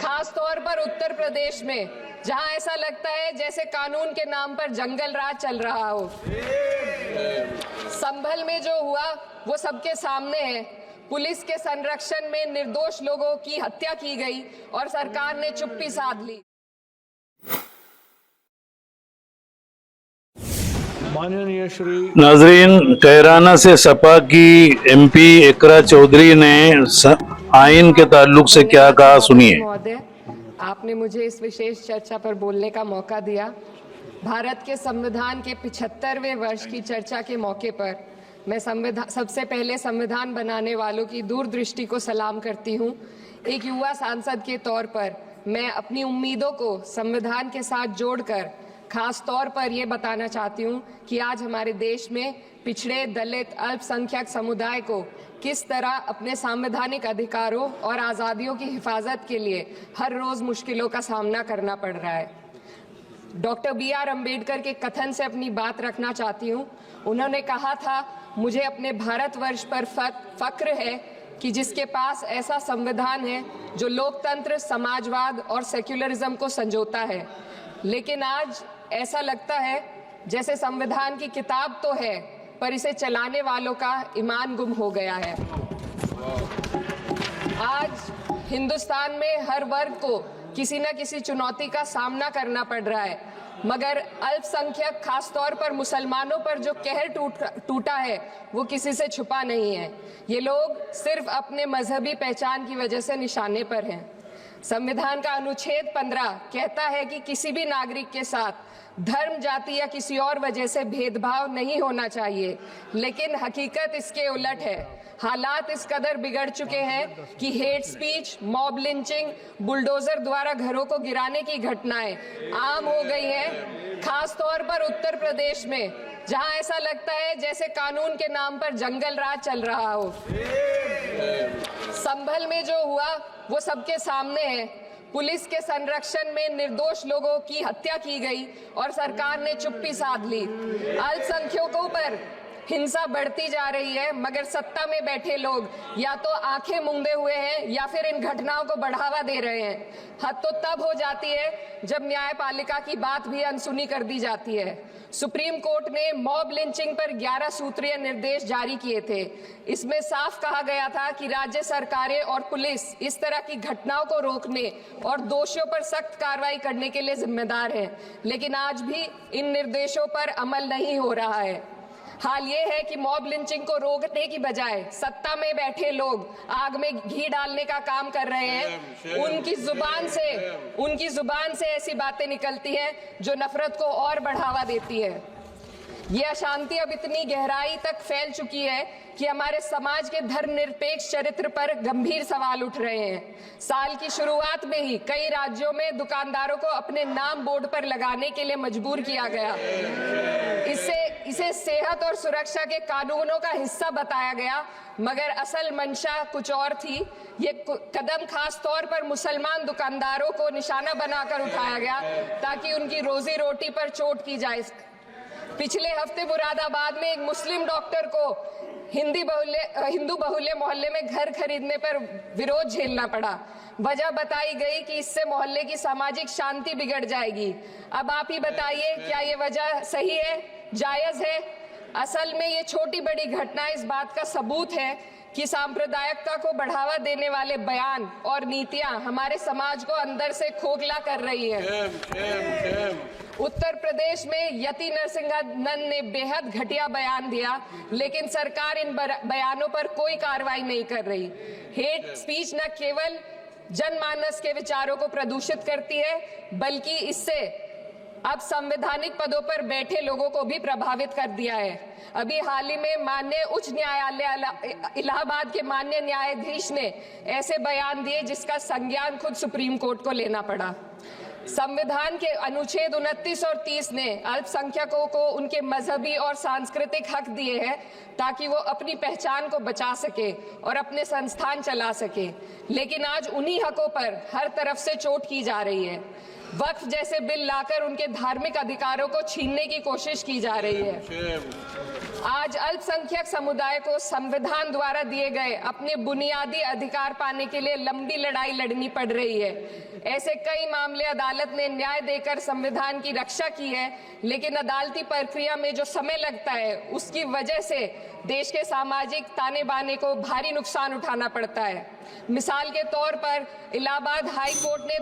खास तौर पर उत्तर प्रदेश में, जहां ऐसा लगता है जैसे कानून के नाम पर जंगल राज चल रहा हो। संभल में जो हुआ वो सबके सामने है। पुलिस के संरक्षण में निर्दोष लोगों की हत्या की गई और सरकार ने चुप्पी साध ली। माननीय श्री नाजरीन, कैराना से सपा की एमपी इकरा चौधरी ने आइन के ताल्लुक से क्या कहा, सुनिए। महोदय, आपने मुझे इस विशेष चर्चा पर बोलने का मौका दिया। भारत के संविधान के 75वें वर्ष की चर्चा के मौके पर मैं सबसे पहले संविधान बनाने वालों की दूरदृष्टि को सलाम करती हूँ। एक युवा सांसद के तौर पर मैं अपनी उम्मीदों को संविधान के साथ जोड़कर खास तौर पर ये बताना चाहती हूँ कि आज हमारे देश में पिछड़े, दलित, अल्पसंख्यक समुदाय को किस तरह अपने संवैधानिक अधिकारों और आज़ादियों की हिफाजत के लिए हर रोज़ मुश्किलों का सामना करना पड़ रहा है। Doctor B.R. अम्बेडकर के कथन से अपनी बात रखना चाहती हूँ। उन्होंने कहा था, मुझे अपने भारतवर्ष पर फक्र है कि जिसके पास ऐसा संविधान है जो लोकतंत्र, समाजवाद और सेक्युलरिज्म को संजोता है। लेकिन आज ऐसा लगता है जैसे संविधान की किताब तो है, पर इसे चलाने वालों का ईमान गुम हो गया है। आज हिंदुस्तान में हर वर्ग को किसी न किसी चुनौती का सामना करना पड़ रहा है, मगर अल्पसंख्यक, खास तौर पर मुसलमानों पर जो कहर टूटा है वो किसी से छुपा नहीं है। ये लोग सिर्फ अपने मजहबी पहचान की वजह से निशाने पर हैं। संविधान का अनुच्छेद 15 कहता है कि किसी भी नागरिक के साथ धर्म, जाति या किसी और वजह से भेदभाव नहीं होना चाहिए, लेकिन हकीकत इसके उलट है। हालात इस कदर बिगड़ चुके हैं कि hate speech, mob lynching, bulldozer द्वारा घरों को गिराने की घटनाएं आम हो गई हैं। खास तौर पर उत्तर प्रदेश में, जहां ऐसा लगता है जैसे कानून के नाम पर जंगल राज चल रहा हो। संभल में जो हुआ वो सबके सामने है। पुलिस के संरक्षण में निर्दोष लोगों की हत्या की गई और सरकार ने चुप्पी साध ली। अल्पसंख्यकों पर हिंसा बढ़ती जा रही है, मगर सत्ता में बैठे लोग या तो आंखें मूंदे हुए हैं या फिर इन घटनाओं को बढ़ावा दे रहे हैं। हद तो तब हो जाती है जब न्यायपालिका की बात भी अनसुनी कर दी जाती है। सुप्रीम कोर्ट ने मॉब लिंचिंग पर 11 सूत्रीय निर्देश जारी किए थे। इसमें साफ कहा गया था कि राज्य सरकारें और पुलिस इस तरह की घटनाओं को रोकने और दोषियों पर सख्त कार्रवाई करने के लिए जिम्मेदार है, लेकिन आज भी इन निर्देशों पर अमल नहीं हो रहा है। हाल ये है कि मॉब लिंचिंग को रोकने की बजाय सत्ता में बैठे लोग आग में घी डालने का काम कर रहे हैं। उनकी जुबान से ऐसी बातें निकलती हैं जो नफरत को और बढ़ावा देती है। ये अशांति अब इतनी गहराई तक फैल चुकी है कि हमारे समाज के धर्मनिरपेक्ष चरित्र पर गंभीर सवाल उठ रहे हैं। साल की शुरुआत में ही कई राज्यों में दुकानदारों को अपने नाम बोर्ड पर लगाने के लिए मजबूर किया गया। इसे सेहत और सुरक्षा के कानूनों का हिस्सा बताया गया, मगर असल मंशा कुछ और थी। ये कदम खास तौर पर मुसलमान दुकानदारों को निशाना बनाकर उठाया गया ताकि उनकी रोजी रोटी पर चोट की जाए। पिछले हफ्ते मुरादाबाद में एक मुस्लिम डॉक्टर को हिंदू बहुल्य मोहल्ले में घर खरीदने पर विरोध झेलना पड़ा। वजह बताई गई कि इससे मोहल्ले की सामाजिक शांति बिगड़ जाएगी। अब आप ही बताइए, क्या ये वजह सही है, जायज है? असल में ये छोटी बड़ी घटनाएं इस बात का सबूत है कि सांप्रदायिकता को बढ़ावा देने वाले बयान और नीतियां हमारे समाज को अंदर से खोखला कर रही है। उत्तर प्रदेश में यति नरसिंहन ने बेहद घटिया बयान दिया, लेकिन सरकार इन बयानों पर कोई कार्रवाई नहीं कर रही। हेट स्पीच न केवल जनमानस के विचारों को प्रदूषित करती है, बल्कि इससे अब संवैधानिक पदों पर बैठे लोगों को भी प्रभावित कर दिया है। अभी हाल ही में माननीय उच्च न्यायालय इलाहाबाद के माननीय न्यायाधीश ने ऐसे बयान दिए जिसका संज्ञान खुद सुप्रीम कोर्ट को लेना पड़ा। संविधान के अनुच्छेद 29 और 30 ने अल्पसंख्यकों को उनके मजहबी और सांस्कृतिक हक दिए हैं ताकि वो अपनी पहचान को बचा सके और अपने संस्थान चला सके, लेकिन आज उन्हीं हकों पर हर तरफ से चोट की जा रही है। वक्फ जैसे बिल लाकर उनके धार्मिक अधिकारों को छीनने की कोशिश की जा रही है। आज अल्पसंख्यक समुदाय को संविधान द्वारा दिए गए अपने बुनियादी अधिकार पाने के लिए लंबी लड़ाई लड़नी पड़ रही है। ऐसे कई मामले अदालत ने न्याय देकर संविधान की रक्षा की है, लेकिन अदालती प्रक्रिया में जो समय लगता है उसकी वजह से देश के सामाजिक ताने बाने को भारी नुकसान उठाना पड़ता है। मिसाल के तौर पर इलाहाबाद हाई कोर्ट ने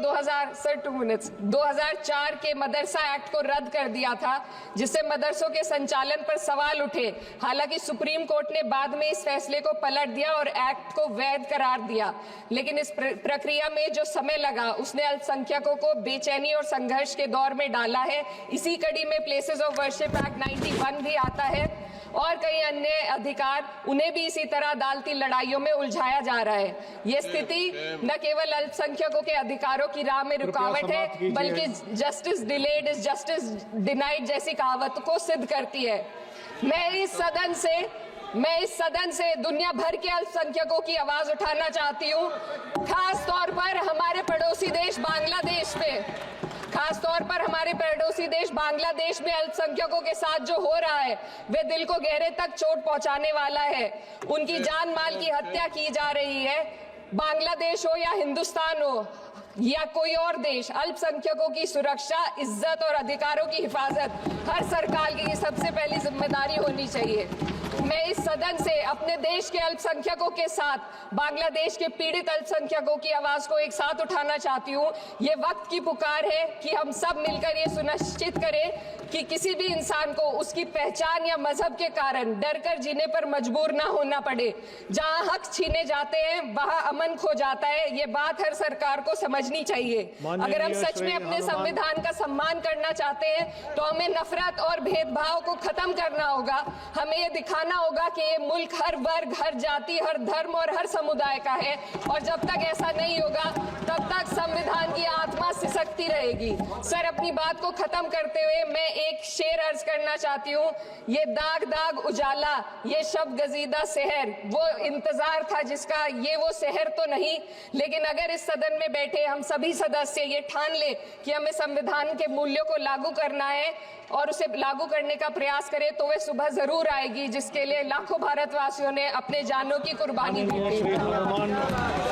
2004 के मदरसा एक्ट को रद्द कर दिया था, जिससे मदरसों के संचालन पर सवाल उठे। हालांकि सुप्रीम कोर्ट ने बाद में इस फैसले को पलट दिया और एक्ट को वैध करार दिया, लेकिन इस प्रक्रिया में जो समय लगा उसने अल्पसंख्यकों को बेचैनी और संघर्ष के दौर में डाला है। इसी कड़ी में प्लेसेस ऑफ वर्शिप एक्ट 91 भी आता है और कई अन्य अधिकार, उन्हें भी इसी तरह अदालती लड़ाइयों में उलझाया जा रहा है। ये स्थिति न केवल अल्पसंख्यकों के अधिकारों की राह में रुकावट है, बल्कि justice delayed is justice denied जैसी कहावत को सिद्ध करती है। मैं इस सदन से दुनिया भर के अल्पसंख्यकों की आवाज उठाना चाहती हूँ, खास तौर पर हमारे पड़ोसी देश बांग्लादेश में अल्पसंख्यकों के साथ जो हो रहा है वे दिल को गहरे तक चोट पहुंचाने वाला है। उनकी जान माल की हत्या की जा रही है। बांग्लादेश हो या हिंदुस्तान हो या कोई और देश, अल्पसंख्यकों की सुरक्षा, इज्जत और अधिकारों की हिफाजत हर सरकार की सबसे पहली जिम्मेदारी होनी चाहिए। मैं इस सदन से अपने देश के अल्पसंख्यकों के साथ बांग्लादेश के पीड़ित अल्पसंख्यकों की आवाज को एक साथ उठाना चाहती हूँ। ये वक्त की पुकार है कि हम सब मिलकर ये सुनिश्चित करें कि किसी भी इंसान को उसकी पहचान या मजहब के कारण डरकर जीने पर मजबूर ना होना पड़े। जहाँ हक छीने जाते हैं वहाँ अमन खो जाता है। ये बात हर सरकार को समझनी चाहिए। अगर हम सच में अपने संविधान का सम्मान करना चाहते हैं तो हमें नफरत और भेदभाव को खत्म करना होगा। हमें ये दिखाना होगा कि ये मुल्क हर वर्ग, हर जाति, हर धर्म और हर समुदाय का है, और जब तक ऐसा नहीं होगा तब तक संविधान की आत्मा सिसकती रहेगी। सर, अपनी बात को खत्म करते हुए मैं एक शेर अर्ज करना चाहती हूँ। ये दाग दाग उजाला, ये शब गजीदा शहर, वो इंतजार था जिसका ये वो शहर तो नहीं। लेकिन अगर इस सदन में बैठे हम सभी सदस्य ये ठान ले कि हमें संविधान के मूल्यों को लागू करना है और उसे लागू करने का प्रयास करें, तो वह सुबह जरूर आएगी जिसके लिए लाखों भारतवासियों ने अपने जानों की कुर्बानी दी थी।